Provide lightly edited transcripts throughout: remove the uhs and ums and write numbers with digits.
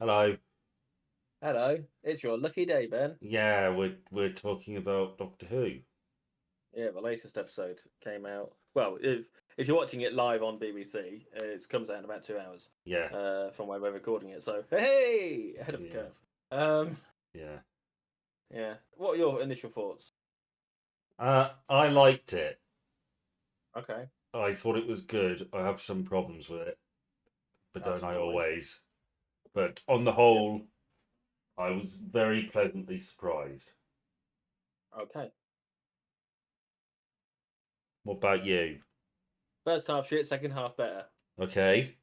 Hello. Hello, it's your lucky day, Ben. Yeah, we're talking about Doctor Who. Yeah, the latest episode came out. Well, if you're watching it live on BBC, it comes out in about 2 hours Yeah, from when we're recording it. So hey, ahead of the yeah, curve. Um, yeah. yeah. What are your initial thoughts? I liked it. Okay, I thought it was good. I have some problems with it, but don't as I always. always? But on the Yep. whole, I was very pleasantly surprised. Okay. What about you? First half shit, second half better. Okay,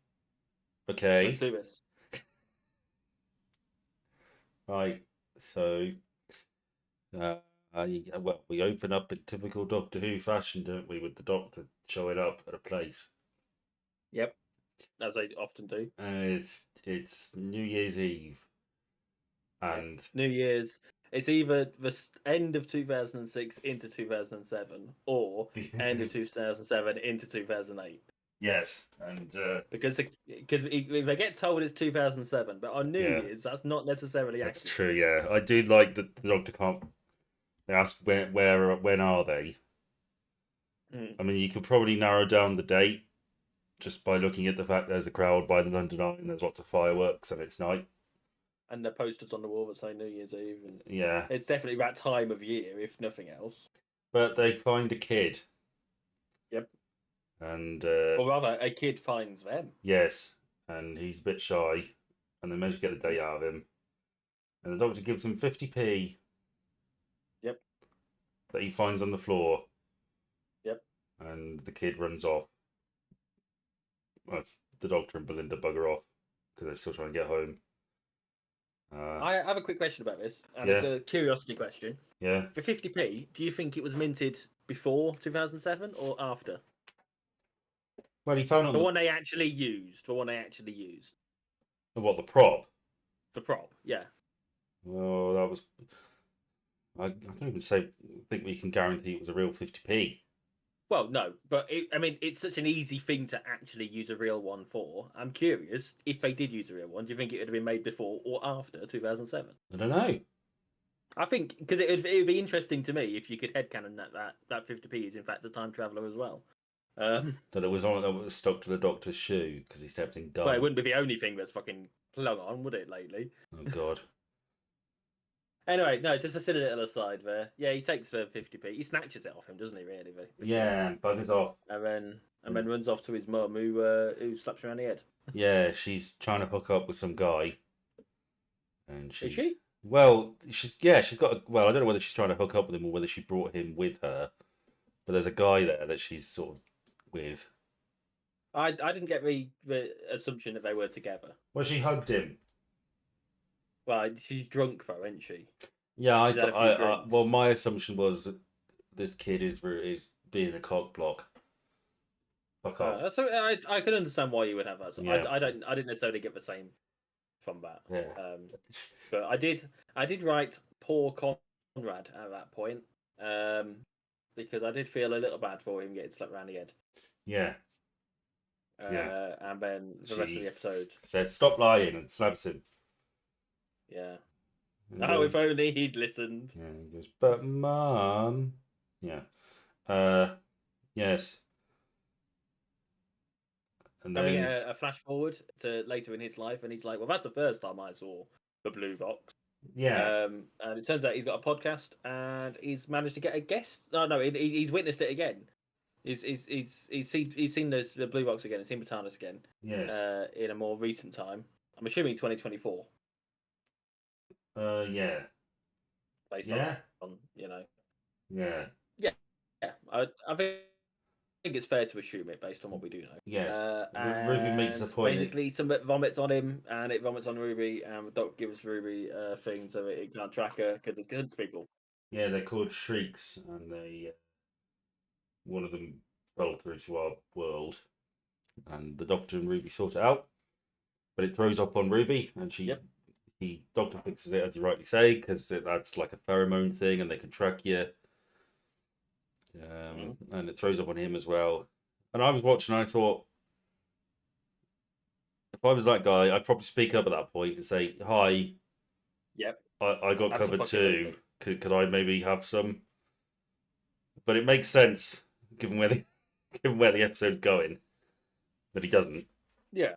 Let's okay, do this. right. So, uh, well, we open up in typical Doctor Who fashion, don't we, with the Doctor showing up at a place. Yep, as they often do. And it's New Year's Eve, Yep. and New Year's. It's either the end of 2006 into 2007 or end of 2007 into 2008. yes, and Because if they get told it's 2007, but on New yeah, Year's, that's not necessarily that's accurate. true. Yeah, I do like that the Doctor can't. They ask when are they? Mm. I mean, you could probably narrow down the date just by looking at the fact there's a crowd by the London Eye and there's lots of fireworks and it's night. And the posters on the wall that say New Year's Eve, and Yeah, it's definitely that time of year, if nothing else. but they find a kid, Yep. and Or rather, a kid finds them. yes, and he's a bit shy, and they manage to get the date Mm. out of him, and the Doctor gives him 50p Yep. that he finds on the floor, Yep. and the kid runs off. That's the Doctor and Belinda bugger off because they're still trying to get home. Uh, I have a quick question about this, and it's yeah, a curiosity question. yeah. For 50p, do you think it was minted before 2007 or after? Well, he found it The on one they actually used. The one they actually used. the prop. The prop, yeah. Well, that was. I don't even think we can guarantee it was a real 50p. Well, no, but I mean, it's such an easy thing to actually use a real one for. I'm curious if they did use a real one. Do you think it would have been made before or after 2007? I don't know. I think because it would be interesting to me if you could headcanon that 50p is in fact a time traveler as well. That it was stuck to the Doctor's shoe because he stepped in But it gum. wouldn't be the only thing that's fucking plug on, would it? Lately. Oh God. Anyway, no, just a silly little aside there. Yeah, he takes the 50p. He snatches it off him, doesn't he? Really, the kid, Yeah, buggers off. and then And runs off to his mum, who slaps her around the head. yeah, she's trying to hook up with some guy, and Is she's she? she's got well, I don't know whether she's trying to hook up with him or whether she brought him with her, but there's a guy there that she's sort of with. I didn't get the assumption that they were together. Well, she hugged him. Well, she's drunk though, isn't she? Yeah, She's had a few well, drinks. my assumption was that this kid is being a cock block. Fuck off. So I can understand why you would have that. So Yeah, I didn't necessarily get the same from that. yeah, But I did write poor Conrad at that point, um, because I did feel a little bad for him getting slapped around the head. yeah, yeah. And then the rest of She the episode, said, "Stop lying," and slaps him. yeah. And Oh, if only he'd listened. yeah, he goes, "But mum," yeah, uh, yes, and And we get then a flash forward to later in his life, and he's like, "Well, that's the first time I saw the blue box." yeah, And it turns out he's got a podcast, and he's managed to get a guest. No, he's witnessed it again. He's seen the blue box again. He's seen Botanis again, yes, in a more recent time. I'm assuming 2024, yeah, based yeah, on yeah, yeah, yeah. I think it's fair to assume it based on what we do know. yes. Ruby makes the And point that basically, some vomits on him, and it vomits on Ruby, and the doc gives Ruby a thing so that it can't track her because it hunts people. yeah, they're called shrieks, and they one of them fell through to our world, and the Doctor and Ruby sort it out, but it throws up on Ruby, and Yep. the Doctor fixes it as you rightly say because that's like a pheromone thing, and they can track you. Mm. And it throws up on him as well. And I was watching, and I thought, If I was that guy, I'd probably speak up at that point and say, "Hi, Yep. I got covered Abso-fucking-lutely. too. Could I maybe have some?" But it makes sense given where the given where the episode's going that he doesn't. Yeah.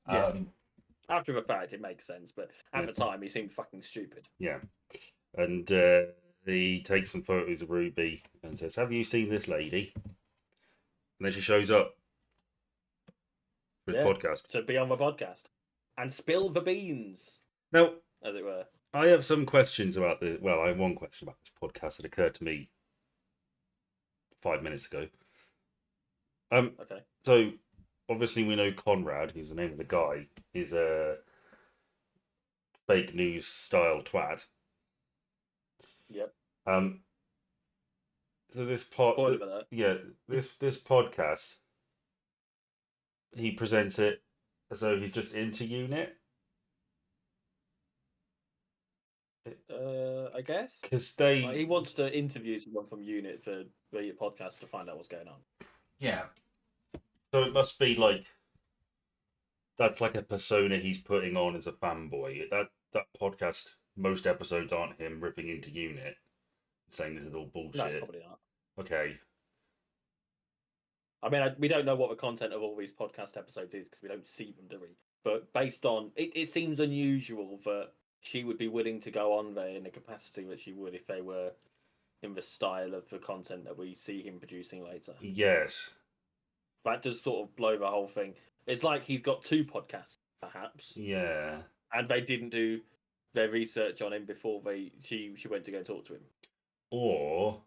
Yeah. Um, After the fact, it makes sense, but at Yeah. the time, he seemed fucking stupid. yeah, and he takes some photos of Ruby and says, "Have you seen this lady?" And then she shows up for his Yeah. podcast. To be on the podcast and spill the beans, Now, as it were. I have some questions about the. Well, I have one question about this podcast that occurred to me 5 minutes ago. Okay. So obviously we know Conrad, who's the name of the guy, is a fake news style twat. Yep. So this Spoiler alert. yeah, this podcast, he presents it as though he's just into Unit. I guess. Because Like, he wants to interview someone from Unit for the podcast to find out what's going on. yeah. So it must be like that's like a persona he's putting on as a fanboy. That podcast, most episodes aren't him ripping into Unit, saying this is all No, bullshit. probably not. Okay. I mean, we don't know what the content of all these podcast episodes is because we don't see them, do we? But based on it seems unusual that she would be willing to go on there in the capacity that she would if they were in the style of the content that we see him producing later. Yes. That does sort of blow the whole thing. It's like he's got two podcasts, perhaps, Yeah. and they didn't do their research on him before she went to go talk to him. Or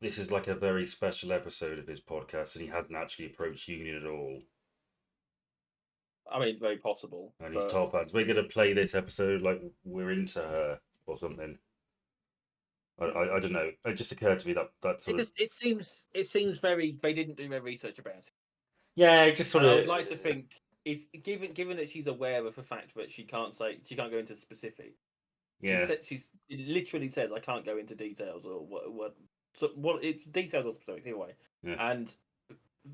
this is like a very special episode of his podcast and he hasn't actually approached Union at all. I mean, very possible. And he's told fans, we're going to play this episode like we're into her or something. I don't know. It just occurred to me that sort of... It seems very... They didn't do their research about it. Yeah, it just sort And of... I would like to think, if given that she's aware of the fact that she can't go into specific. Yeah. She literally says, "I can't go into details," or what it's details or specifics anyway. Yeah.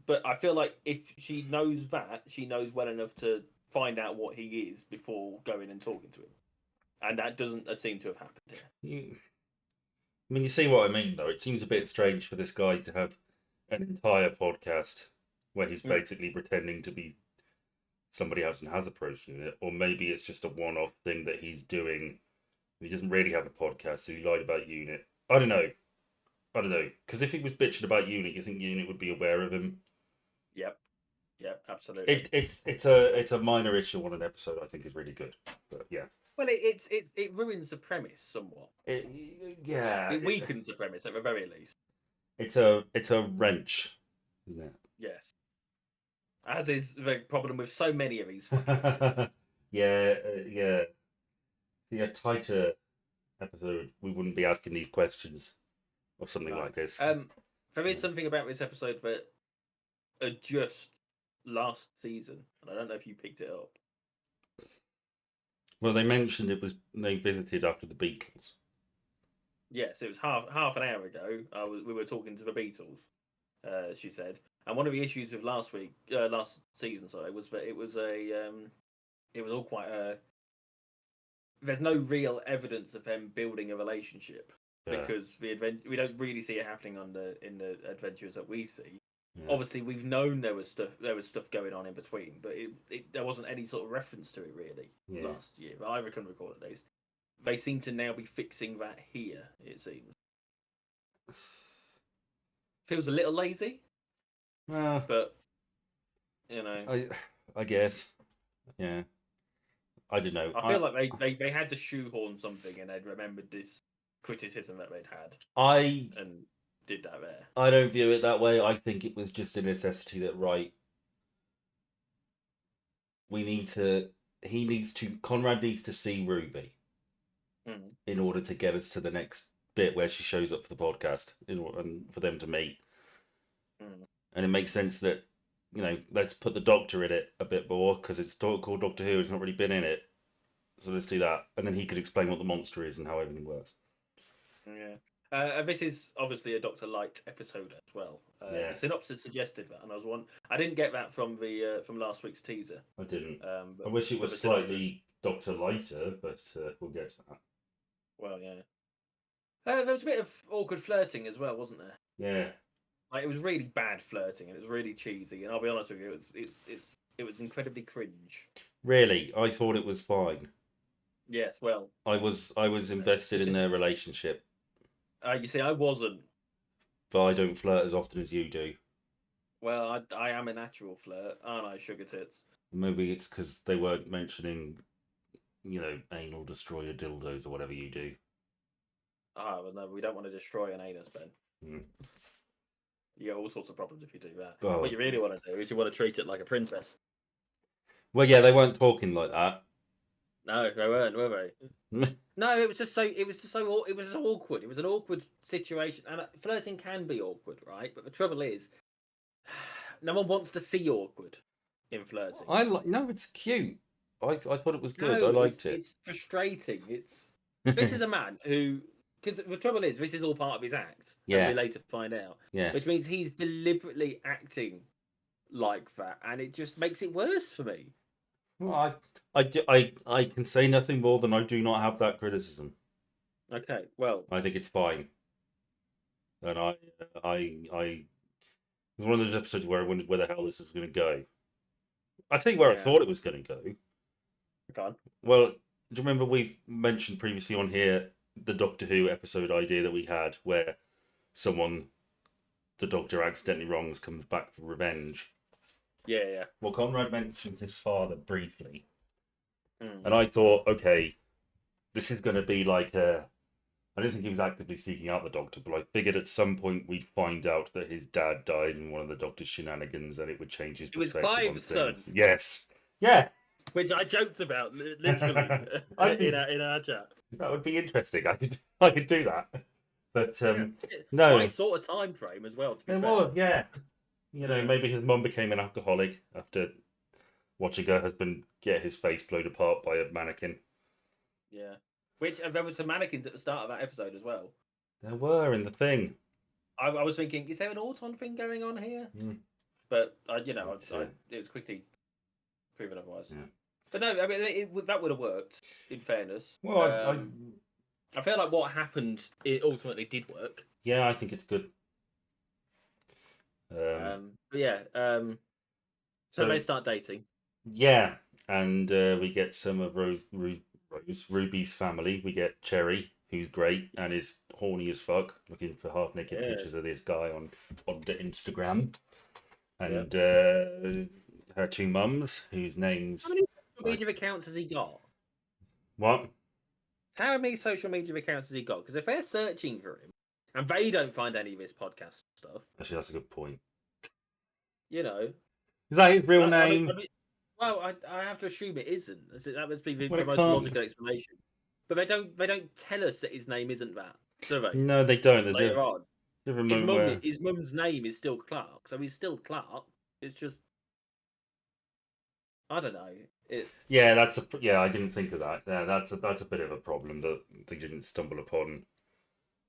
But I feel like if she knows that, she knows well enough to find out what he is before going and talking to him, and that doesn't seem to have happened here. I mean, you see what I mean, though. It seems a bit strange for this guy to have an entire podcast where he's basically pretending to be somebody else and has approached Unit, or maybe it's just a one-off thing that he's doing. He doesn't really have a podcast, so he lied about Unit. I don't know. Because if he was bitching about Unit, you think Unit would be aware of him? Yep, absolutely. It's a minor issue on an episode. I think is really good, but yeah. Well, it ruins the premise somewhat. It weakens the premise at the very least. It's a wrench, isn't it? Yes. As is the problem with so many of these. Yeah. See, a tighter episode, we wouldn't be asking these questions or something like this. There is something about this episode that just last season, and I don't know if you picked it up. Well, they mentioned they visited after the Beatles. Yes, it was half an hour ago. We were talking to the Beatles. She said, and one of the issues with last season, was that it was all quite there's no real evidence of them building a relationship because we don't really see it happening in the adventures that we see. Yeah. Obviously, we've known there was stuff going on in between, but there wasn't any sort of reference to it really last year. But I can recall at least. They seem to now be fixing that here. It seems feels a little lazy, but you know, I guess, yeah. I don't know. I feel like they had to shoehorn something, and they'd remembered this criticism that they'd had. And did that there. I don't view it that way. I think it was just a necessity that Conrad needs to see Ruby in order to get us to the next bit where she shows up for the podcast and for them to meet. And it makes sense that, let's put the Doctor in it a bit more because it's called Doctor Who. It's not really been in it. So let's do that. And then he could explain what the monster is and how everything works. Yeah. This is obviously a Doctor Light episode as well. Yeah. The synopsis suggested that, and I didn't get that from the from last week's teaser. I didn't. But, I wish it but was the synopsis- slightly Doctor Lighter, but we'll get to that. Well, yeah. There was a bit of awkward flirting as well, wasn't there? Yeah. Like, it was really bad flirting, and it was really cheesy. And I'll be honest with you, it was incredibly cringe. Really, I thought it was fine. Yes, well, I was invested in their relationship, you see, I wasn't. but I don't flirt as often as you do. Well, I am a natural flirt, aren't I, sugar tits? Maybe it's because they weren't mentioning, anal destroyer dildos or whatever you do. Ah, well, no, we don't want to destroy an anus, Ben. Mm. You get all sorts of problems if you do that. Oh. What you really want to do is you want to treat it like a princess. Well, yeah, they weren't talking like that. No, they weren't, were they? No, it was just so awkward. It was an awkward situation, and flirting can be awkward, right? But the trouble is, no one wants to see awkward in flirting. No, it's cute. I thought it was good. No, I liked it. It's frustrating. This is a man who, because the trouble is, this is all part of his act. Yeah. As we later find out. Yeah. Which means he's deliberately acting like that, and it just makes it worse for me. Well, I can say nothing more than I do not have that criticism. Okay, well, I think it's fine. And it was one of those episodes where I wondered where the hell this is going to go. I'll tell you where I thought it was going to go. go on. Well, do you remember we've mentioned previously on here the Doctor Who episode idea that we had where the Doctor accidentally wrongs, comes back for revenge? Yeah. Well, Conrad mentioned his father briefly. Mm. And I thought, okay, this is going to be like I didn't think he was actively seeking out the Doctor, but I figured at some point we'd find out that his dad died in one of the Doctor's shenanigans and it would change his perspective on Clive's son. things. Yes. Yeah. Which I joked about, literally, in our chat. That would be interesting. I could do that. But no. Nice sort of time frame as well, to be fair. Well, yeah. Maybe his mum became an alcoholic after watching her husband get his face blown apart by a mannequin. Yeah. Which, there were some mannequins at the start of that episode as well. There were in the thing. I was thinking, is there an Auton thing going on here? Mm. But, it was quickly proven otherwise. Yeah. But no, I mean, that would have worked, in fairness. Well, I feel like what happened, it ultimately did work. Yeah, I think it's good. But yeah, so they start dating. Yeah, and we get some of Ruby's family. We get Cherry, who's great and is horny as fuck, looking for half naked pictures of this guy on the Instagram, and her two mums, whose names. How many social media accounts has he got? What? How many social media accounts has he got? Because if they're searching for him and they don't find any of his podcast stuff, Actually, that's a good point. Is that his real name? Well, I have to assume it isn't. That must be the Well, most logical explanation. But they don't tell us that his name isn't that, do they? No, they don't. Later on, Where... his mum's name is still Clark, so he's still Clark. It's just, I don't know. Yeah, I didn't think of that. Yeah, that's a bit of a problem that they didn't stumble upon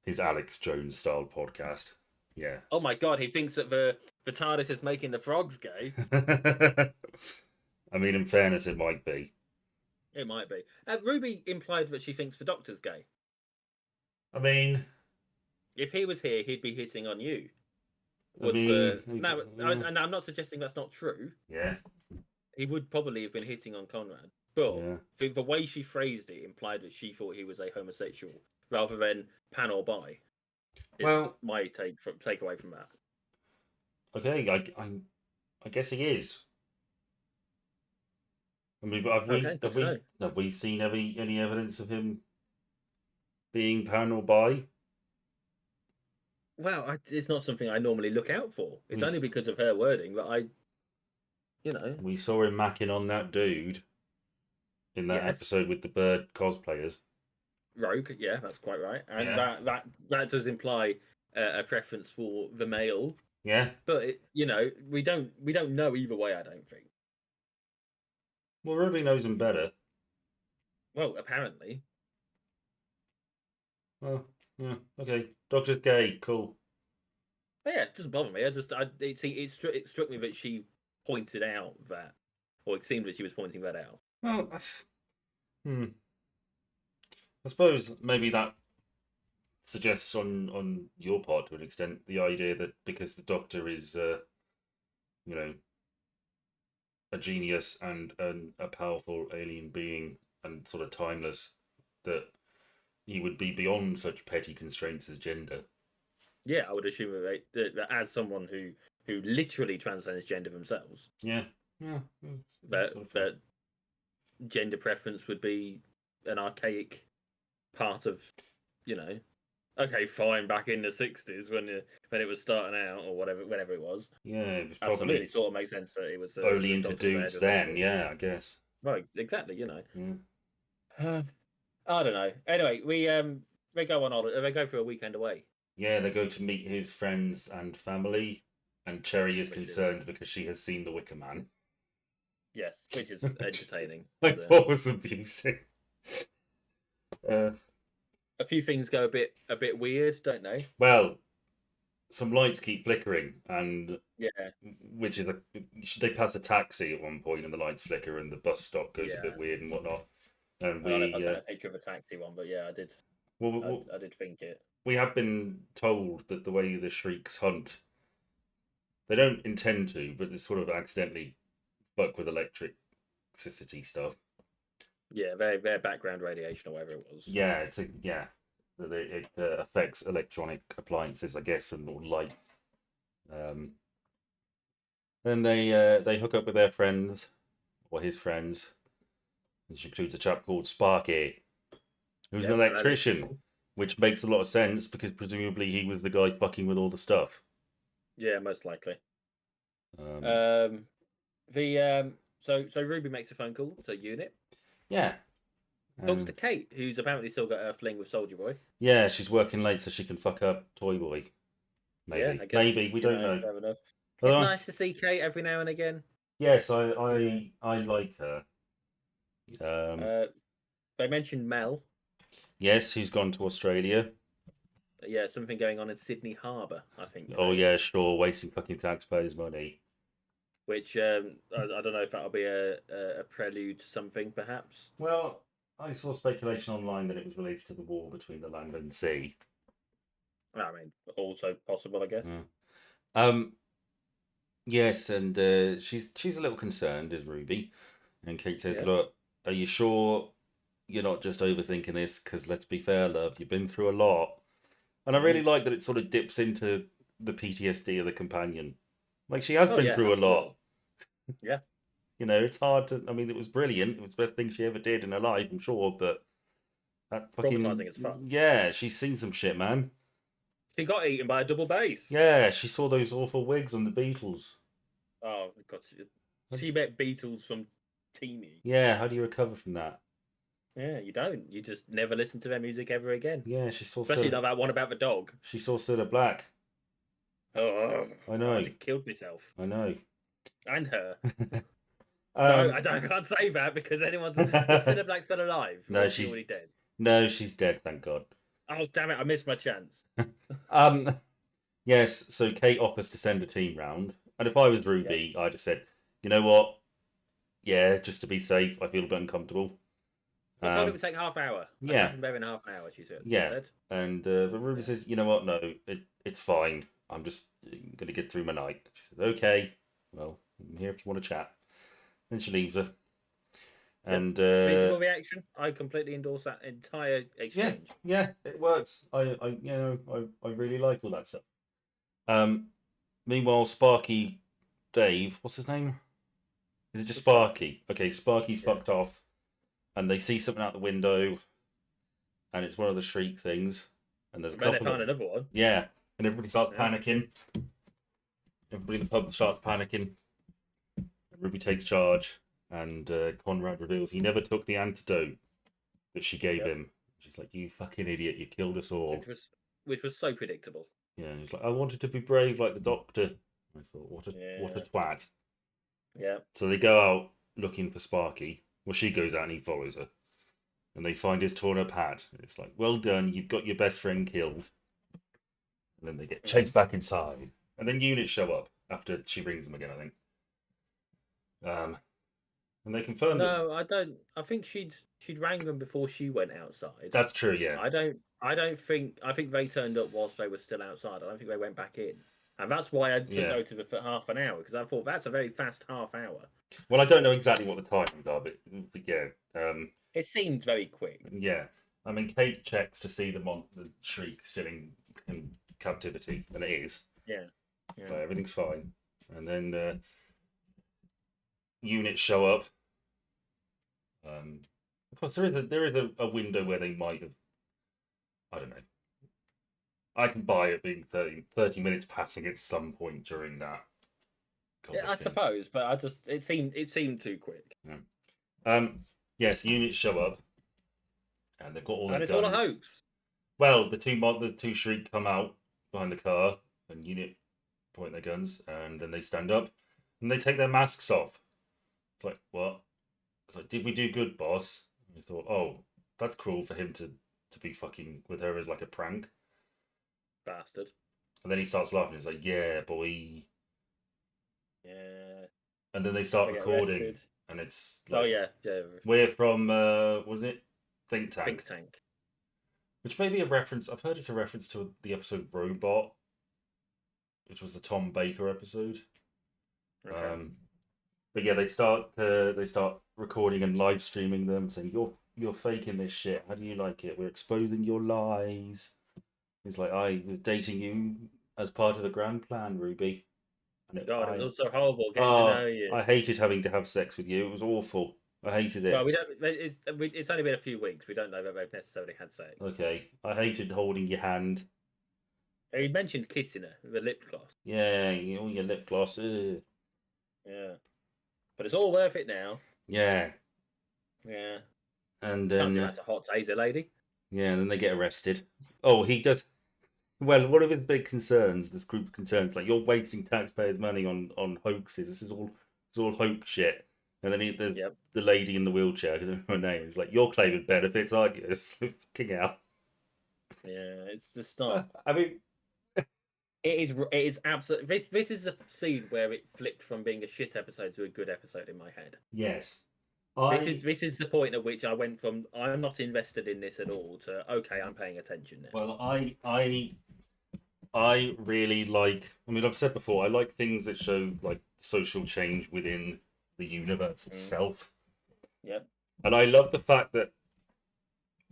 his Alex Jones style podcast. Yeah. Oh my god, he thinks that the TARDIS is making the frogs gay. I mean, in fairness, it might be. It might be. Ruby implied that she thinks the Doctor's gay. I mean, if he was here, he'd be hitting on you. And I'm not suggesting that's not true. Yeah. He would probably have been hitting on Conrad. But the way she phrased it implied that she thought he was a homosexual rather than pan or bi. Well, my takeaway from that. Okay, I guess he is. I mean, have we seen any evidence of him being pan or bi? Well, it's not something I normally look out for. It's only because of her wording that we saw him macking on that dude in that episode with the bird cosplayers. Rogue, yeah, that's quite right, and that does imply a preference for the male. Yeah, but we don't know either way. I don't think. Well, Ruby knows him better. Well, apparently. Well, yeah, okay. Doctor's gay. Cool. But yeah, it doesn't bother me. It struck me that she pointed out that, or it seemed that she was pointing that out. Well, I suppose maybe that suggests on your part to an extent the idea that because the Doctor is, you know, a genius and a powerful alien being and sort of timeless, that he would be beyond such petty constraints as gender. Yeah, I would assume that as someone who literally transcends gender themselves, Yeah, that sort of that gender preference would be an archaic part of, you know. Okay, fine. Back in the '60s when it was starting out or whatever, whenever it was, yeah. It was absolutely probably sort of makes sense that it was only the into Doctor was there dudes just then. sort Yeah, I guess. Well, exactly. You know. Yeah. I don't know. Anyway, they go on holiday. They go for a weekend away. Yeah, they go to meet his friends and family, and Cherry is Which is- concerned because she has seen the Wicker Man. Yes, which is entertaining. I But, thought it was amusing. a few things go a bit weird, don't they? Well, some lights keep flickering, and Yeah, which is they pass a taxi at one point, and the lights flicker, and the bus stop goes a yeah. bit weird and whatnot. And I don't know if I we, sent a picture of a taxi one, but yeah, I did. well, I did think it. we have been told that the way the Shrieks hunt, they don't intend to, but they sort of accidentally fuck with electricity stuff. Yeah, their background radiation or whatever it was. Yeah, that it affects electronic appliances, I guess, and all lights. Then they hook up with their friends, or his friends, which includes a chap called Sparky, who's an Yep, electrician, which makes a lot of sense because presumably he was the guy fucking with all the stuff. Yeah, most likely. Um, So Ruby makes a phone call to Unit. yeah. Talks to Kate, who's apparently still got her fling with Soldier Boy. Yeah, she's working late so she can fuck up Toy Boy. Maybe. Yeah, I guess, Maybe, we don't know. Fair enough. Although It's nice to see Kate every now and again. yes, I like her. They mentioned Mel. Yes, who's gone to Australia. Yeah, something going on in Sydney Harbour, I think. Oh yeah, sure, wasting fucking taxpayers' money. Which I don't know if that'll be a prelude to something, perhaps. Well, I saw speculation online that it was related to the war between the land and sea. I mean, also possible, I guess. Um, yes, and she's a little concerned, is Ruby, and Kate says, Yeah. "Look, are you sure you're not just overthinking this? Because let's be fair, love, you've been through a lot." And I really like that it sort of dips into the PTSD of the companion. Like she has been through a lot. Yeah. You know, it's hard to. I mean, it was brilliant. It was the best thing she ever did in her life, I'm sure. But that fucking Traumatizing as fuck. yeah, she's seen some shit, man. She got eaten by a double bass. Yeah, she saw those awful wigs on the Beatles. Oh god, she met Beatles from teeny. Yeah, how do you recover from that? Yeah, you don't. You just never listen to their music ever again. Yeah, she saw. Especially not that one about the dog. She saw Cilla Black. Oh, I know. I'd have killed myself. I know. And her. No, I can't say that because is Cilla Black still alive? No, she's already dead. No, she's dead. Thank God. Oh damn it! I missed my chance. Yes. So Kate offers to send a team round, and if I was Ruby, I'd have said, "You know what? Yeah, just to be safe, I feel a bit uncomfortable." I told it would take half hour. Yeah. Nothing better than half an hour. She said. Yeah. And but Ruby says, "You know what? No, it's fine. I'm just going to get through my night." She says, "Okay. Well, I'm here if you want to chat." Then she leaves her. And reasonable reaction. I completely endorse that entire exchange. Yeah, it works. I really like all that stuff. Meanwhile, Sparky Dave, what's his name? Is it just Sparky? Okay, Sparky's fucked off, and they see something out the window, and it's one of the Shriek things, and there's a couple. They found another one. Yeah, and everybody starts panicking. Everybody in the pub starts panicking. Ruby takes charge. And Conrad reveals he never took the antidote that she gave him. She's like, "You fucking idiot! You killed us all." Which was so predictable. Yeah, and he's like, "I wanted to be brave like the Doctor." I thought, what a twat. Yeah. So they go out looking for Sparky. Well, she goes out and he follows her, and they find his torn up hat. It's like, well done, you've got your best friend killed. and then they get chased back inside, and then units show up after she rings them again, I think. And they confirm that No, I don't. I think she'd rang them before she went outside. that's true. Yeah, I don't think. I think they turned up whilst they were still outside. I don't think they went back in, and that's why I took Yeah. note of it for half an hour because I thought that's a very fast half hour. well, I don't know exactly what the timings are, but yeah, It seemed very quick. yeah. I mean, Kate checks to see the Shriek still in captivity, and it is. Yeah. So everything's fine. And then units show up. Of course, there is a window where they might have. I don't know. I can buy it being 30 minutes passing at some point during that. Yeah, I suppose, but it seemed too quick. Yes, units show up, and they've got all their And it's guns. all a hoax. Well, the two Shriek come out behind the car, and unit point their guns, and then they stand up, and they take their masks off. It's like, what? It's like, did we do good, boss? And I thought, oh, that's cruel for him to be fucking with her as like a prank. Bastard. And then he starts laughing. He's like, yeah, boy. Yeah. And then they start They get recording, arrested. and it's like, Oh yeah. we're from, was it Think Tank? Think tank. Which may be a reference. I've heard it's a reference to the episode Robot, which was the Tom Baker episode. Okay. But yeah, they start recording and live streaming them, saying you're faking this shit. How do you like it? We're exposing your lies. It's like I was dating you as part of the grand plan, Ruby. And God, it was also horrible getting to know you. I hated having to have sex with you. It was awful. I hated it. Well, we don't. It's only been a few weeks. We don't know that they've necessarily had sex. Okay, I hated holding your hand. He mentioned kissing her with a lip gloss. Yeah, all your lip gloss. Yeah, but it's all worth it now. Yeah. Yeah. And Can't do then that to Hot Taser lady. yeah, and then they get arrested. Oh, he does. Well, one of his big concerns, this group's concerns, like you're wasting taxpayers' money on hoaxes. This is all hoax shit. And then there's the lady in the wheelchair. I don't know her name. He's like, "You're claiming benefits, aren't you?" It's like, fucking hell. Yeah, it's just not. I mean, it is absolutely. This is a scene where it flipped from being a shit episode to a good episode in my head. yes. This is the point at which I went from I'm not invested in this at all to okay, I'm paying attention now. Well, I really like. I mean, I've said before, I like things that show like social change within the universe itself. Yep. And I love the fact that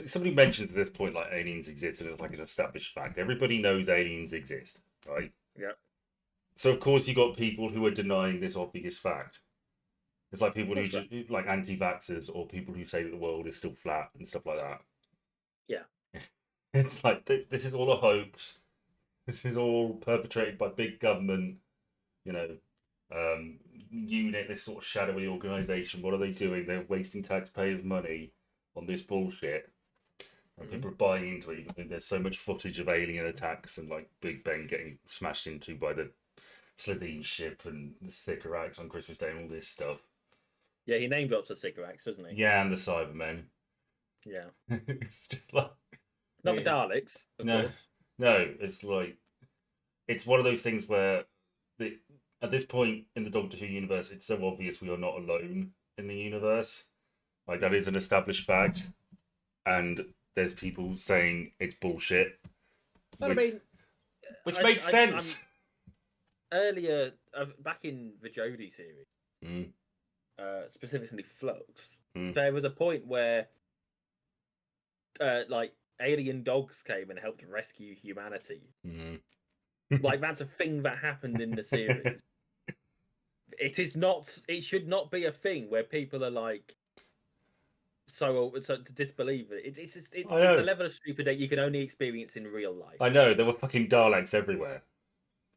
somebody mentions at this point like aliens exist, and it's like an established fact. Everybody knows aliens exist, right? Yep. So of course you got people who are denying this obvious fact. It's like people who like anti-vaxxers or people who say that the world is still flat and stuff like that. Yeah. It's like this is all a hoax. This is all perpetrated by big government, you know, unit, this sort of shadowy organisation. What are they doing? They're wasting taxpayers' money on this bullshit. And people are buying into it, even though there's so much footage of alien attacks and like Big Ben getting smashed into by the Slitheen ship and the Sycorax on Christmas Day and all this stuff. Yeah, he name drops the Sycorax, doesn't he? Yeah, and the Cybermen. Yeah. It's just like Not the Daleks, of course. No, it's like it's one of those things where at this point in the Doctor Who universe, it's so obvious we are not alone in the universe. Like that is an established fact, and there's people saying it's bullshit. But I mean, which makes sense. Earlier, back in the Jodie series, specifically Flux, there was a point where, like, alien dogs came and helped rescue humanity. Like that's a thing that happened in the series. It is not. It should not be a thing where people are like so to disbelieve it. It's a level of stupid that you can only experience in real life. I know there were fucking Daleks everywhere.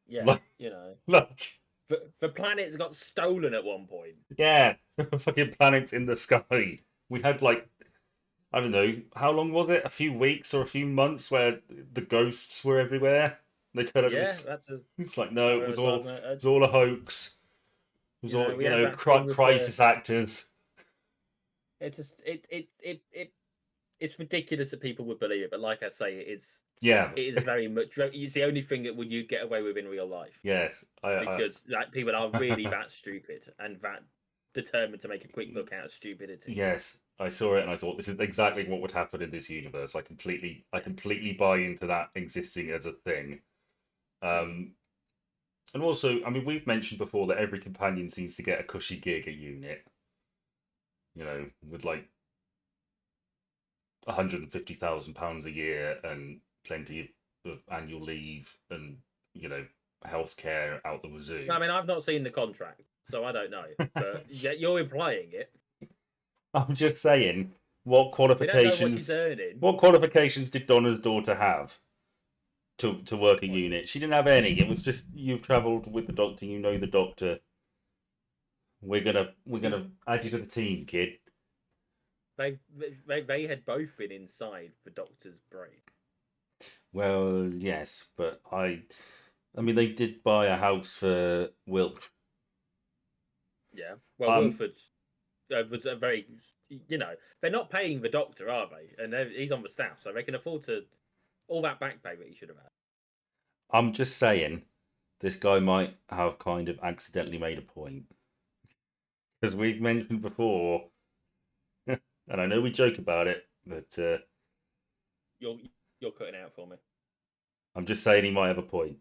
Yeah, like, you know. Like the planets got stolen at one point. Yeah, fucking planets in the sky. We had like I don't know how long was it? A few weeks or a few months where the ghosts were everywhere. They tell us, it's like no, it was all a hoax. It was all crisis actors. It's just it's ridiculous that people would believe it, but like I say, it's Yeah. It is very much. It's the only thing that would you get away with in real life. Yes. Because like people are really that stupid and that determined to make a quick book out of stupidity. Yes. I saw it and I thought this is exactly what would happen in this universe. I completely buy into that existing as a thing. And also, I mean, we've mentioned before that every companion seems to get a cushy gig at unit. You know, with like £150,000 a year and plenty of annual leave and, you know, healthcare out the wazoo. I mean, I've not seen the contract, so I don't know. But you're implying it. I'm just saying, what We don't know what qualifications? she's earning. What qualifications did Donna's daughter have to work a unit? She didn't have any. It was just you've travelled with the doctor, you know the doctor. We're gonna add you to the team, kid. They had both been inside the doctor's brain. Well, yes, but I mean, they did buy a house for Wilk. Yeah. Well, Wilford was a very, you know, they're not paying the doctor, are they? And he's on the staff, so they can afford to all that back pay that he should have had. I'm just saying, this guy might have kind of accidentally made a point. Because we've mentioned before, and I know we joke about it, but You're cutting out for me. I'm just saying he might have a point.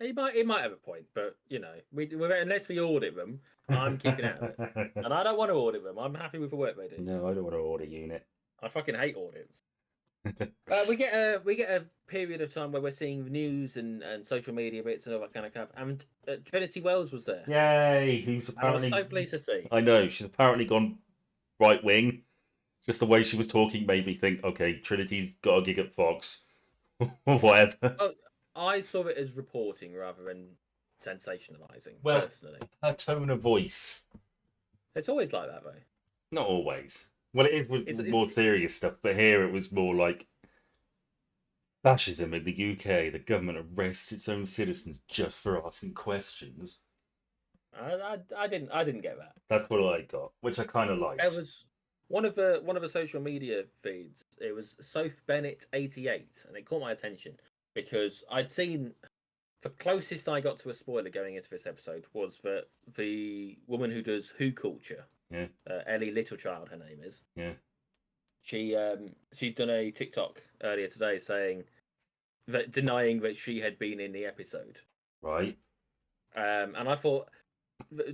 He might have a point, but you know, unless we audit them, I'm keeping out of it, and I don't want to audit them. I'm happy with the work they do. No, I don't want to order unit. I fucking hate audits. We get a period of time where we're seeing news and social media bits and all that kind of stuff. And Trinity Wells was there. Yay! Who's And I was apparently so pleased to see. I know she's apparently gone right wing. Just the way she was talking made me think, okay, Trinity's got a gig at Fox, or whatever. Oh, I saw it as reporting rather than sensationalizing. Well- personally, Her tone of voice, it's always like that though. not always. Well, it is with It's- more serious stuff, but here it was more like fascism in the UK. The government arrests its own citizens just for asking questions. I didn't get that. That's what I got, which I kind of liked. There was one of the social media feeds. It was Soph Bennett 88, and it caught my attention because I'd seen the closest I got to a spoiler going into this episode was that the woman who does Who Culture, Yeah. Ellie Littlechild, her name is. Yeah. She's done a TikTok earlier today saying that denying that she had been in the episode. Right. And I thought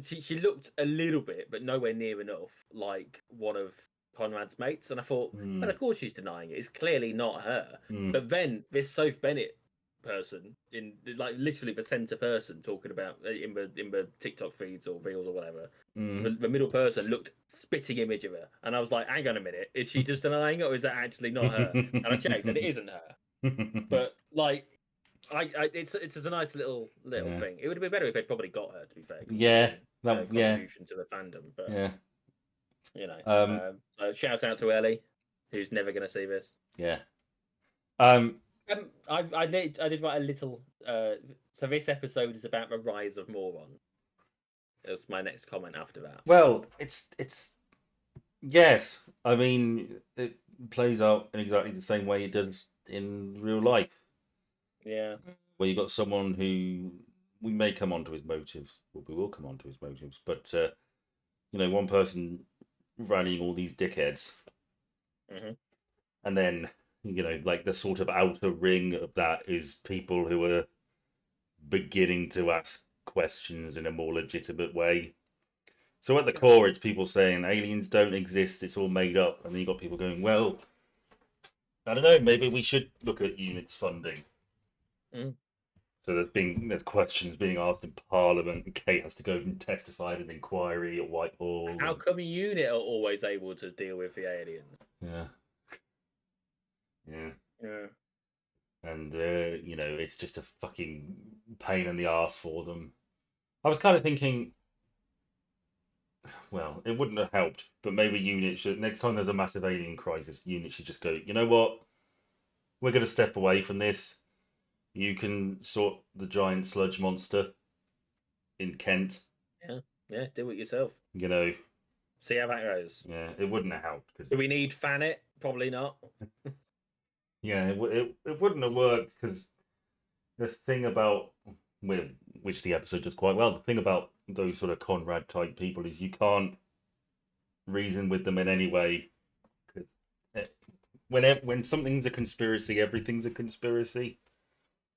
she looked a little bit, but nowhere near enough like one of Conrad's mates. And I thought, well, of course she's denying it. It's clearly not her. But then this Soph Bennett person, in like literally the centre person, talking about in the TikTok feeds or reels or whatever, the middle person looked spitting image of her, and I was like, hang on a minute, is she just denying it, or is that actually not her? And I checked, and it isn't her. But like, it's a nice little Yeah. thing. It would have been better if they'd probably got her, to be fair. Yeah, Contribution to the fandom, but yeah, you know. So shout out to Ellie, who's never going to see this. yeah. I did write a little. So this episode is about the rise of Moron. That's my next comment after that. Well, it's yes. I mean, it plays out in exactly the same way it does in real life, Yeah. where you got someone who we may come on to his motives. Well, we will come on to his motives, but you know, one person rallying all these dickheads, and then you know, like the sort of outer ring of that is people who are beginning to ask questions in a more legitimate way. So at the core, it's people saying aliens don't exist; it's all made up, and then you got people going, "Well, I don't know. Maybe we should look at units funding." So there's questions being asked in Parliament, and Kate has to go and testify at an inquiry at Whitehall. How come UNIT are always able to deal with the aliens? Yeah. Yeah. Yeah. And you know, it's just a fucking pain in the ass for them. I was kind of thinking, well, it wouldn't have helped, but maybe Unit should, next time there's a massive alien crisis, Unit should just go, you know what? We're going to step away from this. You can sort the giant sludge monster in Kent. Yeah, do it yourself. You know. See how that goes. Yeah, it wouldn't have helped. Do we need Fan It? Probably not. Yeah, it wouldn't have worked because the thing about which the episode does quite well. The thing about those sort of Conrad type people is you can't reason with them in any way. 'Cause when something's a conspiracy, everything's a conspiracy.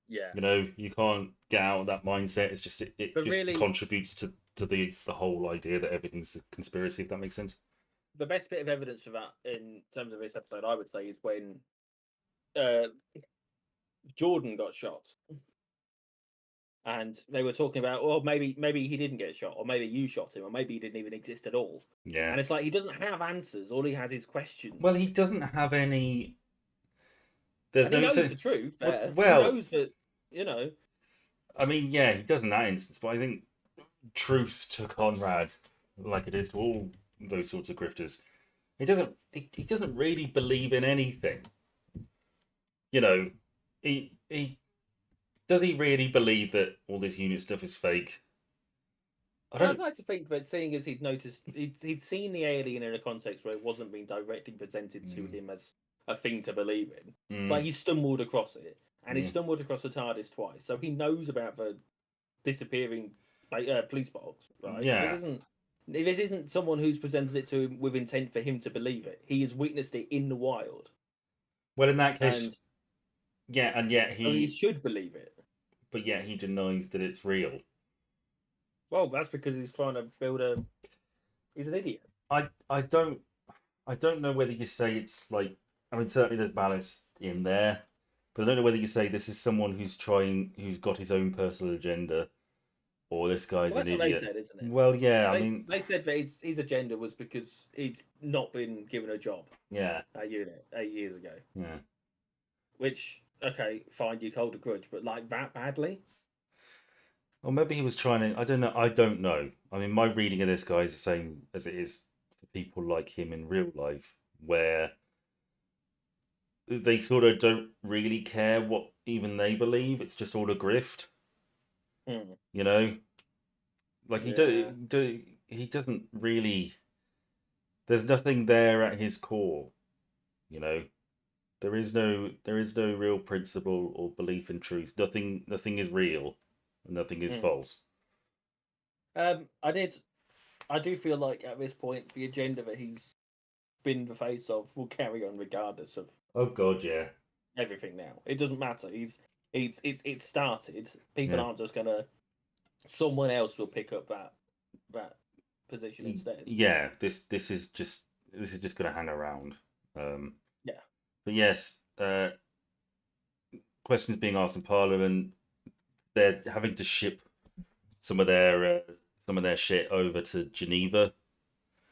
Yeah. You can't get out of that mindset. It's just it But just really- contributes to the whole idea that everything's a conspiracy. If that makes sense. The best bit of evidence for that in terms of this episode, I would say, is when Jordan got shot, and they were talking about, well, maybe he didn't get shot, or maybe you shot him, or maybe he didn't even exist at all. Yeah. And it's like he doesn't have answers. All he has is questions. Well, he doesn't have any. There's And he no. knows the truth. Well- he knows that, you know. I mean, yeah, he does in that instance, but I think truth to Conrad, like it is to all those sorts of grifters, he doesn't really believe in anything. He does he really believe that all this unit stuff is fake? I'd like to think that, seeing as he'd noticed, he'd seen the alien in a context where it wasn't being directly presented to him as a thing to believe in, but he stumbled across it, and he stumbled across the TARDIS twice, so he knows about the disappearing police box, right? Yeah. This isn't someone who's presented it to him with intent for him to believe it. He has witnessed it in the wild. Well, in that case, And yeah, and yet so he should believe it. but yet he denies that it's real. Well, that's because he's trying to build a. He's an idiot. I don't know whether you say it's like, I mean, certainly there's malice in there, but I don't know whether you say this is someone who's got his own personal agenda, or this guy's Well, that's an what idiot. they said, isn't it? Well, yeah, They said that his agenda was because he'd not been given a job yeah, at unit 8 years ago. yeah. Which, okay, fine, you hold a grudge, but like that badly? Or maybe he was trying to. I don't know. I don't know. I mean, my reading of this guy is the same as it is for people like him in real life, where they sort of don't really care what even they believe. It's just all a grift. Hmm. Like Yeah. he doesn't really. There's nothing there at his core. There is no real principle or belief in truth. Nothing is real. Nothing is false. I do feel like at this point the agenda that he's been the face of will carry on regardless of Oh God, yeah. everything now. It doesn't matter. It's started. People Yeah. aren't just gonna. Someone else will pick up that position instead. Yeah, this is just going to hang around. Yeah. But yes, questions being asked in Parliament. They're having to ship some of their shit over to Geneva.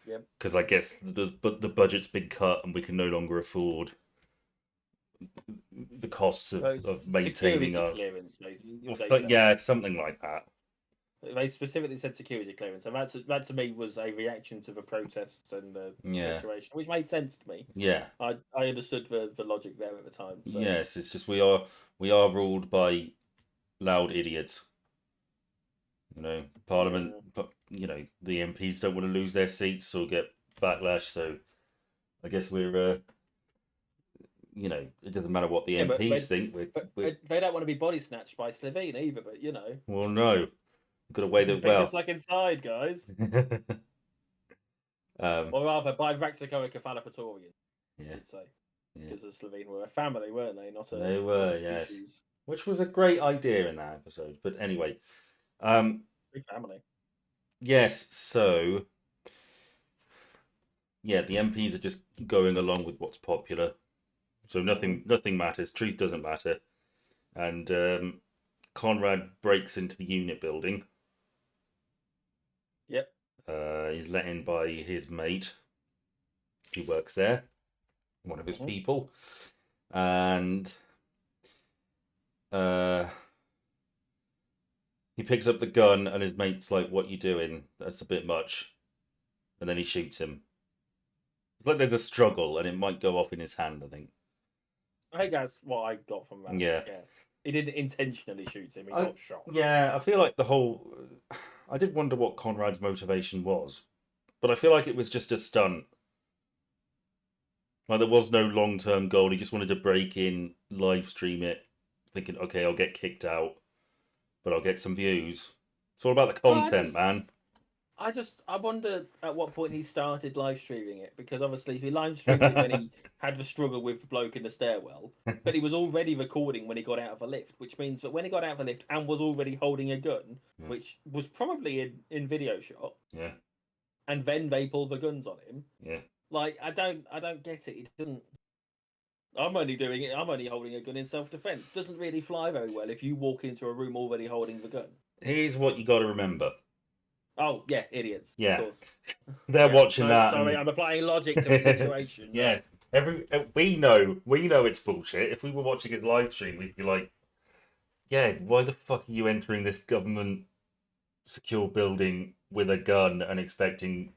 Yep. Because I guess the budget's been cut and we can no longer afford the costs of maintaining security our. clearance. They But said. yeah, it's something like that. They specifically said security clearance, and that to me was a reaction to the protests and the Yeah. situation, which made sense to me. Yeah. I understood the logic there at the time. So. Yes, it's just we are ruled by loud idiots. Parliament, but the MPs don't want to lose their seats or get backlash. So I guess we're, it doesn't matter what the Yeah, but MPs think. They don't want to be body snatched by Slovene either. But Well, no, we've got to weigh that pick well. a tuck inside, guys, or rather by Raxico Cephalopatorian. Yeah. I'd say. Yeah. Because the Slovene were a family, weren't they? Not a. They were, not a yes. species. Which was a great idea in that episode. But anyway, Big family. yes. So yeah, the MPs are just going along with what's popular. So nothing matters. Truth doesn't matter. And Conrad breaks into the unit building. Yep. He's let in by his mate, who works there, one of his people, and he picks up the gun, and his mate's like, "What you doing? That's a bit much." And then he shoots him. It's like there's a struggle, and it might go off in his hand, I think. I think that's what I got from that. Yeah. He didn't intentionally shoot him. He got shot. Yeah, I feel like the whole. I did wonder what Conrad's motivation was, but I feel like it was just a stunt. Like there was no long-term goal. He just wanted to break in, live stream it, thinking, okay, I'll get kicked out, but I'll get some views. It's all about the Well, content, man. I wonder at what point he started live streaming it, because obviously he live streamed it when he had the struggle with the bloke in the stairwell, but he was already recording when he got out of a lift, which means that when he got out of a lift and was already holding a gun, Yeah. which was probably in video shot, Yeah, and then they pulled the guns on him. yeah. Like I don't get it. He doesn't. I'm only doing it. I'm only holding a gun in self-defense. Doesn't really fly very well if you walk into a room already holding the gun. Here's what you got to remember. Oh yeah, idiots. Yeah. Of course. They're Yeah, watching no, that. Sorry, and- I'm applying logic to the situation. Yeah. We know it's bullshit. If we were watching his live stream, we'd be like, yeah, why the fuck are you entering this government secure building with a gun and expecting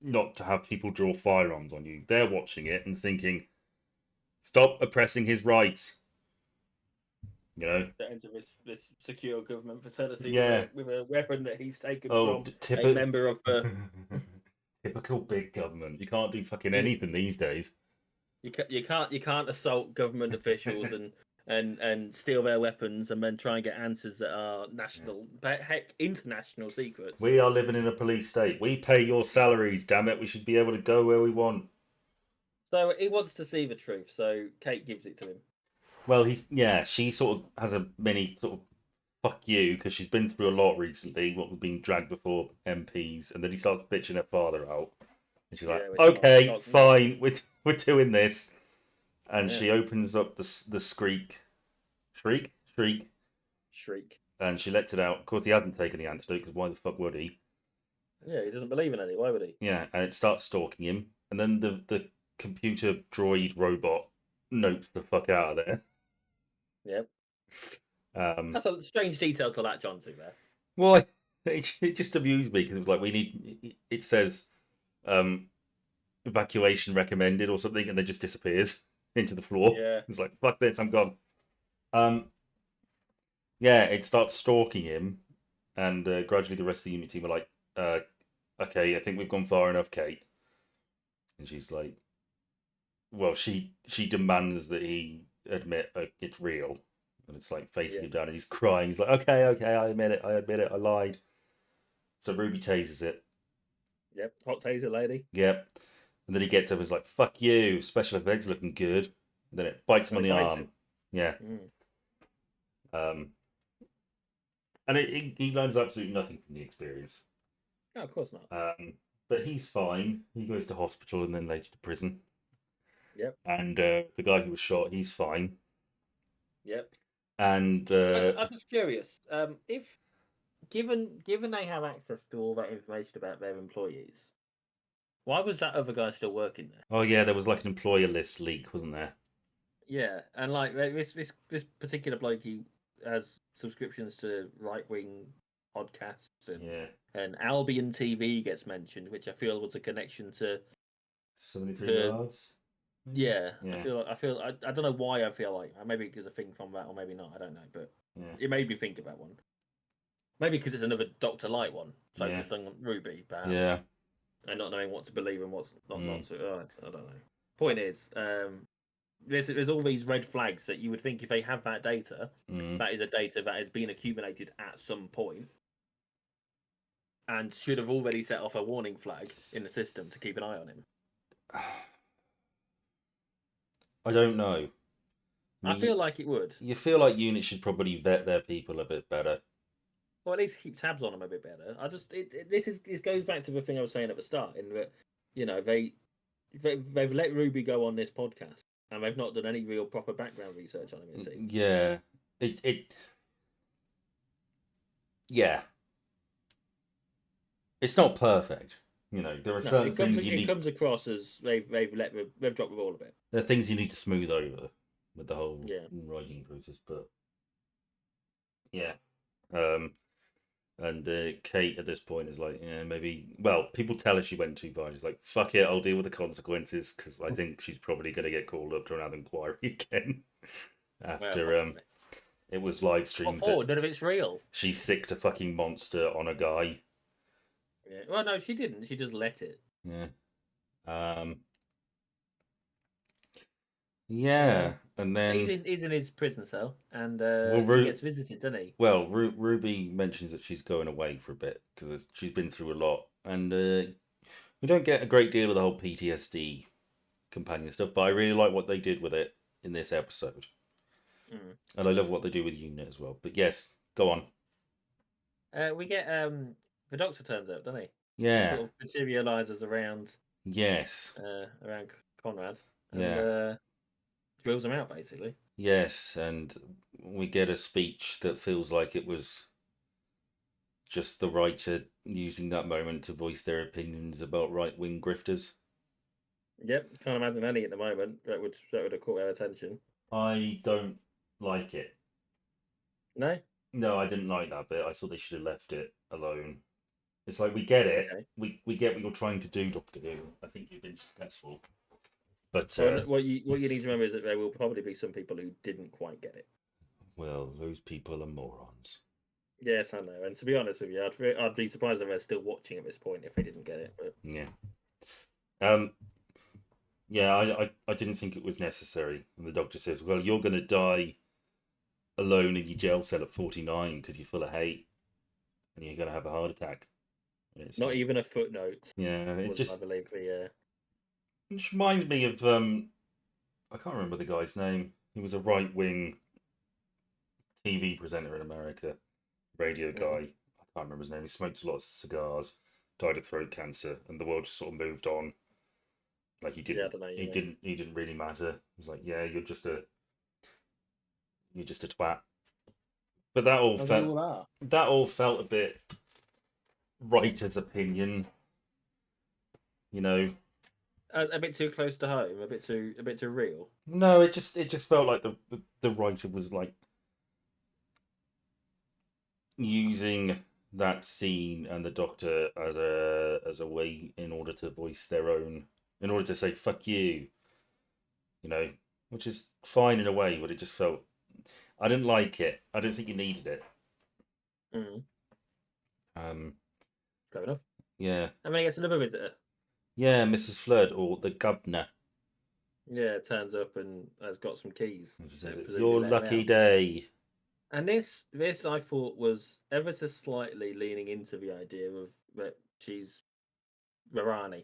not to have people draw firearms on you? They're watching it and thinking, stop oppressing his rights. You know? To enter this secure government facility Yeah. with a weapon that he's taken Oh, from a member of the. typical big government. You can't do fucking anything these days. You can't assault government officials and steal their weapons and then try and get answers that are national, heck, international secrets. We are living in a police state. We pay your salaries, damn it. We should be able to go where we want. So he wants to see the truth. So Kate gives it to him. Well, she sort of has a mini sort of fuck you because she's been through a lot recently. What was being dragged before MPs, and then he starts bitching her father out, and she's like, Yeah, which "Okay, not- fine, we're doing this," and Yeah. she opens up the shriek, and she lets it out. Of course, he hasn't taken the antidote because why the fuck would he? Yeah, he doesn't believe in any. Why would he? Yeah, and it starts stalking him, and then the computer droid robot nopes the fuck out of there. Yep. Um, That's a strange detail to latch onto there. well, it just amused me because it was like it says evacuation recommended or something, and then just disappears into the floor. Yeah. It's like, fuck this, I'm gone. Yeah, it starts stalking him, and gradually the rest of the unit team are like, okay, I think we've gone far enough, Kate. And she's like, well, she demands that he admit it's real. And it's like facing him down, and he's crying. He's like, okay, I admit it, I lied. So Ruby tases it. Yep. Hot taser lady. Yep. And then he gets up and is like, fuck you, special effects looking good. And then it bites him on the bites arm. him. Yeah. And he learns absolutely nothing from the experience. No, of course not. But he's fine. He goes to hospital and then later to prison. Yep. And the guy who was shot, he's fine. Yep. And I'm just curious. If given they have access to all that information about their employees, why was that other guy still working there? oh yeah, there was like an employer list leak, wasn't there? Yeah, and like this particular bloke, he has subscriptions to right wing podcasts, and Albion TV gets mentioned, which I feel was a connection to 73 yards. Yeah, I don't know why I feel like maybe because a thing from that, or maybe not. I don't know, but it made me think about one. Maybe because it's another Dr. Light one focused on Ruby, perhaps. Yeah. And not knowing what to believe and what's not to. I don't know. Point is, there's all these red flags that you would think if they have that data, that is a data that has been accumulated at some point, and should have already set off a warning flag in the system to keep an eye on him. I don't know. I feel like it would. You feel like units should probably vet their people a bit better. Well, at least keep tabs on them a bit better. This goes back to the thing I was saying at the start, in that they've let Ruby go on this podcast, and they've not done any real proper background research on him. It seems. Yeah, yeah. It's not perfect. There are certain things it comes across as they've dropped the ball a bit. There are things you need to smooth over with the whole writing process, but yeah. And Kate at this point is like, yeah, maybe. Well, people tell her she went too far. She's like, fuck it, I'll deal with the consequences because I think she's probably going to get called up to another inquiry again after it was live streamed. None of it's real. She sicked a fucking monster on a guy. Yeah. Well, no, she didn't. She just let it. Yeah. Yeah, and then He's in his prison cell, and well, he gets visited, doesn't he? Ruby mentions that she's going away for a bit because she's been through a lot, and we don't get a great deal of the whole PTSD companion stuff. But I really like what they did with it in this episode, Mm. and I love what they do with Unit as well. But yes, go on. We get the Doctor turns up, doesn't he? He Yeah, sort of materializes around yes, around Conrad and yeah, drills him out basically. yes, and we get a speech that feels like it was just the writer using that moment to voice their opinions about right-wing grifters. Yep, can't imagine any at the moment that would have caught our attention. I don't like it. No, No, I didn't like that bit. I thought they should have left it alone. It's like we get it. okay. We get what you're trying to do, Doctor Who. I think you've been successful. But So what you need to remember is that there will probably be some people who didn't quite get it. well, those people are morons. Yes, I know. And to be honest with you, I'd be surprised if they're still watching at this point if they didn't get it. But Yeah. Um. Yeah, I didn't think it was necessary. And the doctor says, "Well, you're going to die alone in your jail cell at 49 because you're full of hate, and you're going to have a heart attack." And it's not like, even a footnote yeah, it was, just I believe, the it just reminds me of I can't remember the guy's name. He was a right wing TV presenter in America, radio guy. I can't remember his name. He smoked a lot of cigars, died of throat cancer, and the world just sort of moved on. Like he I didn't, don't know. he didn't really matter. He was like, yeah, you're just a twat. But that all felt a bit writer's opinion, you know. A bit too close to home, a bit too real. No, it just felt like the writer was like using that scene and the Doctor as a way in order to voice their own, in order to say "fuck you," you know, which is fine in a way, but it just felt I didn't like it. I didn't think you needed it. Mm. Um, Fair enough. yeah, And then he gets another visitor. yeah, Mrs. Flood or the governor. Yeah, turns up and has got some keys. She So says, "It's presumably your let him lucky out. day." And this I thought was ever so slightly leaning into the idea of that she's Rarani.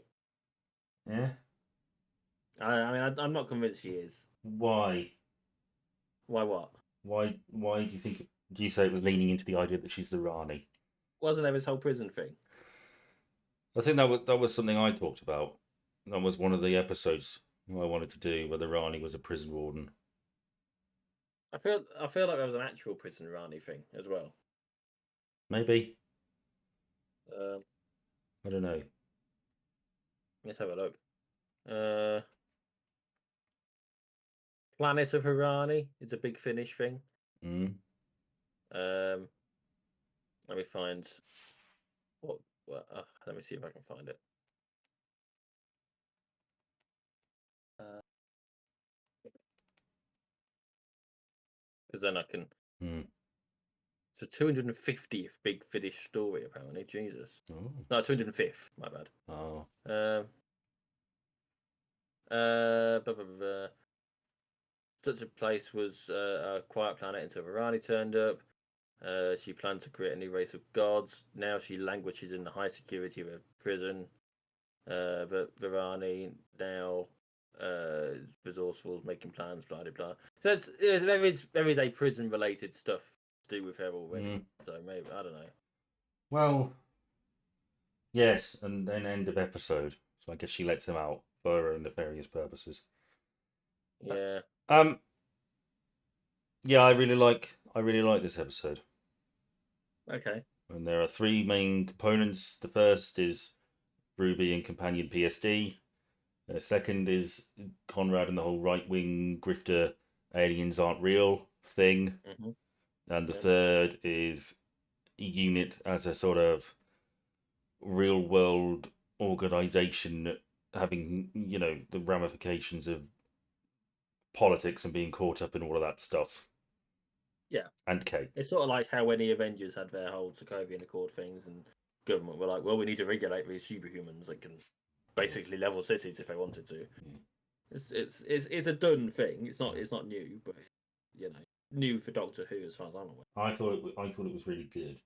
Yeah. I mean, I'm not convinced she is. Why? Why what? Why do you think? Do you say it was leaning into the idea that she's the Rani? Wasn't there this whole prison thing? I think that was something I talked about. That was one of the episodes I wanted to do where the Rani was a prison warden. I feel like there was an actual prison Rani thing as well. Maybe. Um, I don't know. let's have a look. Planet of Harani is a Big Finish thing. Mm. Let me find what. Let me see if I can find it. Because then I can. Mm. It's the 250th Big Finish story, apparently. Jesus. Oh. No, 205th. My bad. Oh. Such a place was a quiet planet until Varani turned up. She planned to create a new race of gods. Now she languishes in the high security of a prison. But Varani now is resourceful, making plans, blah blah blah. So there is a prison related stuff to do with her already. Mm. So maybe I don't know. Well, yes, and then end of episode. So I guess she lets him out for her own nefarious purposes. Yeah. Yeah, I really like this episode. Okay. And there are three main components. The first is Ruby and companion PSD. The second is Conrad and the whole right wing grifter aliens aren't real thing. Mm-hmm. And the third is Unit as a sort of real world organization having, you know, the ramifications of politics and being caught up in all of that stuff. Yeah. And Kate. It's sort of like how when the Avengers had their whole Sokovian Accord things and government were like, well, we need to regulate these superhumans that can basically level cities if they wanted to. It's a done thing. It's not new, but new for Doctor Who as far as I'm aware. I thought it was really good.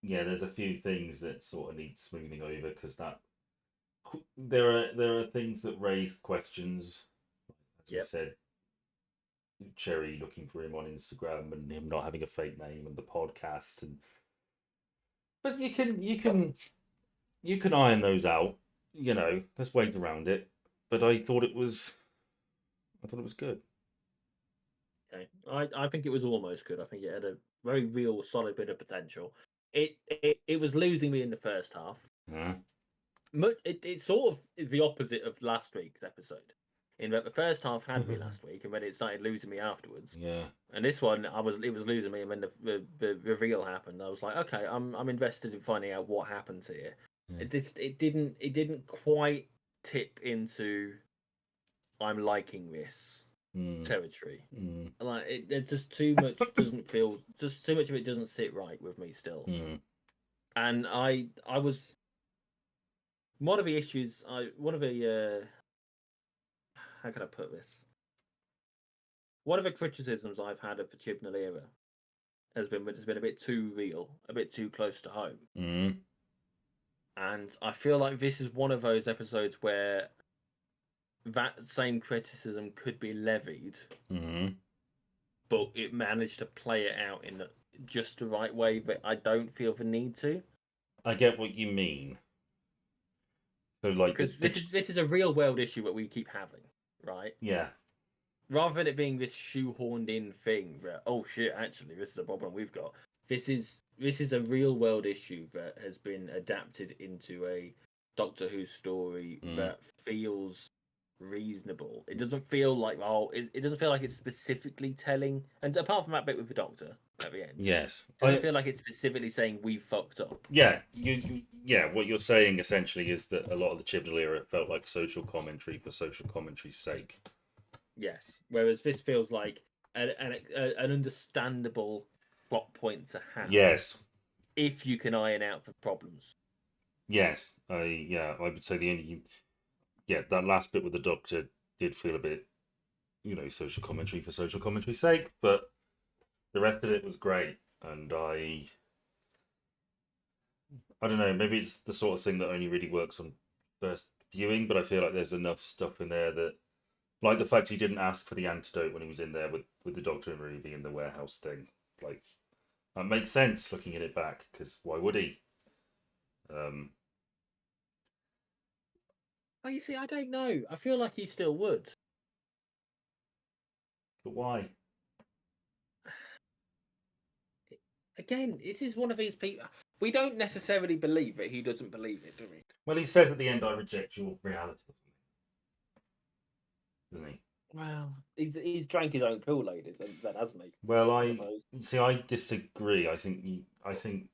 Yeah, there's a few things that sort of need smoothing over because there are things that raise questions. As you said, Cherry looking for him on Instagram and him not having a fake name and the podcast but you can iron those out. Let's wait around it. But I thought it was good. Okay. I think it was almost good. I think it had a very real solid bit of potential. It was losing me in the first half. Yeah. It's sort of the opposite of last week's episode. In that the first half had me last week, and then it started losing me afterwards. Yeah. And this one, it was losing me, and when the reveal happened, I was like, okay, I'm invested in finding out what happens here. Yeah. It didn't quite tip into I'm liking this territory. Like it just too much doesn't feel, just too much of it doesn't sit right with me still. And I was one of the issues. How can I put this? One of the criticisms I've had of the Chibnall era has been a bit too real, a bit too close to home. And I feel like this is one of those episodes where that same criticism could be levied, but it managed to play it out in just the right way, but I don't feel the need to. I get what you mean. So, like, because this is a real world issue that we keep having, right? Yeah. Rather than it being this shoehorned in thing that, oh shit, actually this is a problem we've got. This is a real world issue that has been adapted into a Doctor Who story that feels reasonable. It doesn't feel like it doesn't feel like it's specifically telling, and apart from that bit with the Doctor at the end, yes, it doesn't feel like it's specifically saying we fucked up. Yeah, what you're saying essentially is that a lot of the Chibnall era felt like social commentary for social commentary's sake. Yes, whereas this feels like an understandable plot point to have. Yes, if you can iron out the problems. Yes, I would say that last bit with the Doctor did feel a bit, social commentary for social commentary's sake, but the rest of it was great, and I don't know, maybe it's the sort of thing that only really works on first viewing, but I feel like there's enough stuff in there that, like the fact he didn't ask for the antidote when he was in there with the Doctor and Ruby in the warehouse thing, like that makes sense looking at it back, because why would he? Oh, you see, I don't know. I feel like he still would. But why? Again, this is one of these people. We don't necessarily believe it. He doesn't believe it, do we? Well, he says at the end, "I reject your reality," doesn't he? Well, he's drank his own Kool-Aid, then, hasn't he? Well, I disagree. I think.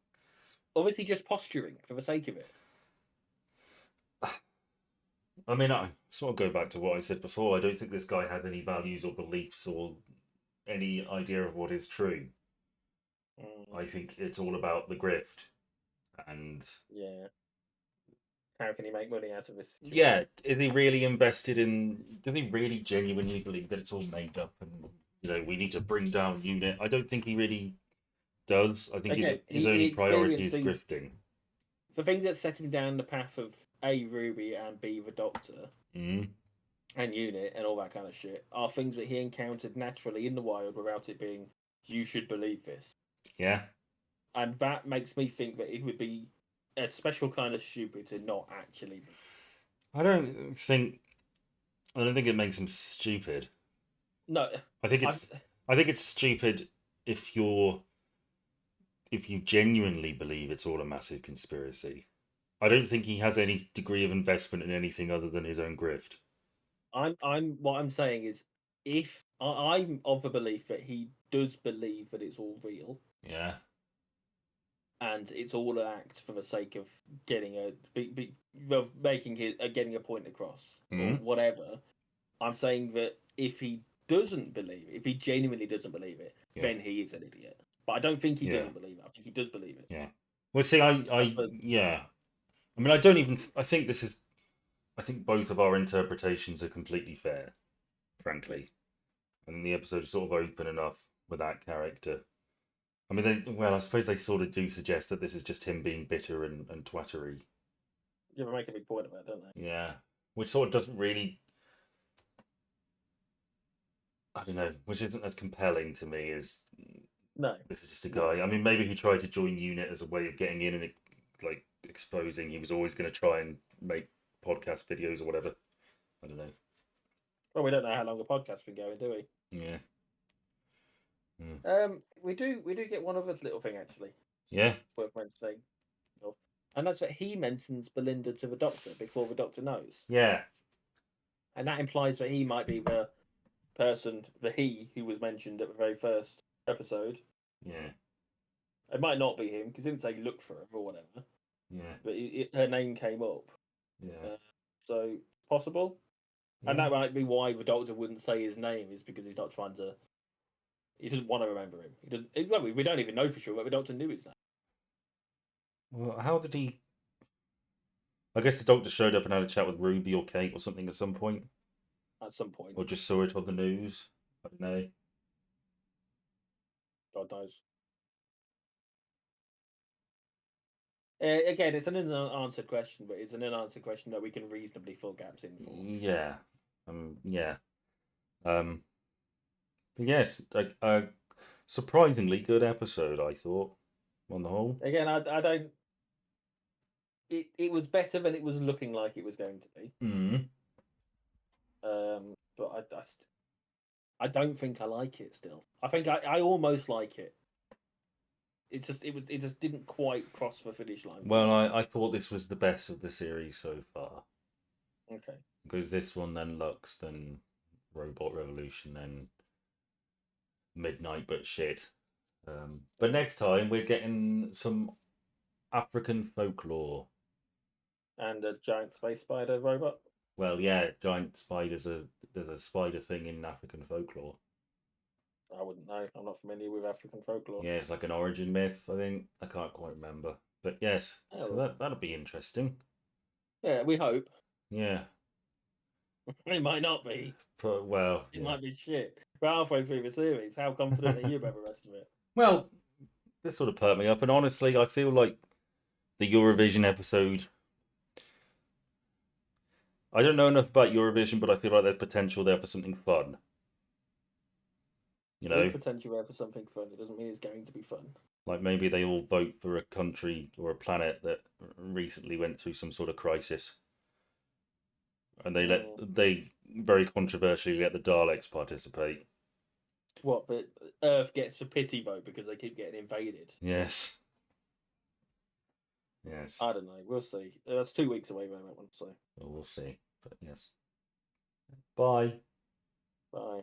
Or is he just posturing for the sake of it? I mean, I sort of go back to what I said before. I don't think this guy has any values or beliefs or any idea of what is true. I think it's all about the grift, and yeah. How can he make money out of this? Yeah, is he really invested in? Does he really genuinely believe that it's all made up and we need to bring down UNIT? I don't think he really does. I think his only priority is grifting. The things that set him down the path of A, Ruby, and B, the Doctor, and UNIT, and all that kind of shit, are things that he encountered naturally in the wild without it being, you should believe this. Yeah. And that makes me think that it would be a special kind of stupid to not actually. I don't think it makes him stupid. No. I think it's stupid if you genuinely believe it's all a massive conspiracy. I don't think he has any degree of investment in anything other than his own grift. What I'm saying is, if I'm of the belief that he does believe that it's all real. Yeah. And it's all an act for the sake of getting getting a point across or whatever. I'm saying that if he doesn't believe it, if he genuinely doesn't believe it, then he is an idiot. But I don't think he doesn't believe it. I think he does believe it. Yeah. Well, see, I I mean, I don't even. I think this is. I think both of our interpretations are completely fair, frankly. And the episode is sort of open enough with that character. I mean, I suppose they sort of do suggest that this is just him being bitter and twattery. You make a big point about it, don't they? Yeah, which sort of doesn't really. I don't know, which isn't as compelling to me as No. this is just a guy. I mean, maybe he tried to join UNIT as a way of getting in and like exposing he was always going to try and make podcast videos or whatever. I don't know. Well, we don't know how long the podcast's been going, do we? Yeah. We do get one other little thing actually Yeah. worth mentioning, and that's that he mentions Belinda to the Doctor before the Doctor knows, Yeah. and that implies that he might be the person, who was mentioned at the very first episode. Yeah. It might not be him because he didn't say look for her or whatever, Yeah. but her name came up, Yeah. so possible. And Yeah. that might be why the Doctor wouldn't say his name, is because he's not trying to. He doesn't want to remember him. He doesn't. Well, we don't even know for sure, but the Doctor knew his name. Well, how did he? I guess the Doctor showed up and had a chat with Ruby or Kate or something at some point, At some point, or just saw it on the news. I don't know. God knows. Again, it's an unanswered question, but it's an unanswered question that we can reasonably fill gaps in for. Yeah. Yeah. Yes, a surprisingly good episode, I thought, on the whole. Again, I don't. It was better than it was looking like it was going to be. Mm. But I don't think I like it still. I think I almost like it. It just didn't quite cross the finish line. Well, I thought this was the best of the series so far. Okay. Because this one, then Lux, then Robot Revolution, then Midnight but shit. But next time we're getting some African folklore. And a giant space spider robot. Well, yeah, giant spiders. There's a spider thing in African folklore. I wouldn't know. I'm not familiar with African folklore. Yeah, it's like an origin myth, I think. I can't quite remember. But yes, so that'll be interesting. Yeah, we hope. Yeah. It might not be. But, well, It might be shit. We're halfway through the series. How confident are you about the rest of it? Well, this sort of perked me up, and honestly, I feel like the Eurovision episode. I don't know enough about Eurovision, but I feel like there's potential there for something fun. You know, There's potential there for something fun. It doesn't mean it's going to be fun. like maybe they all vote for a country or a planet that recently went through some sort of crisis, and they very controversially let the Daleks participate. What? But Earth gets the pity vote because they keep getting invaded. Yes. Yes. I don't know. We'll see. That's 2 weeks away, that one. So Well, we'll see. But yes. Bye. bye.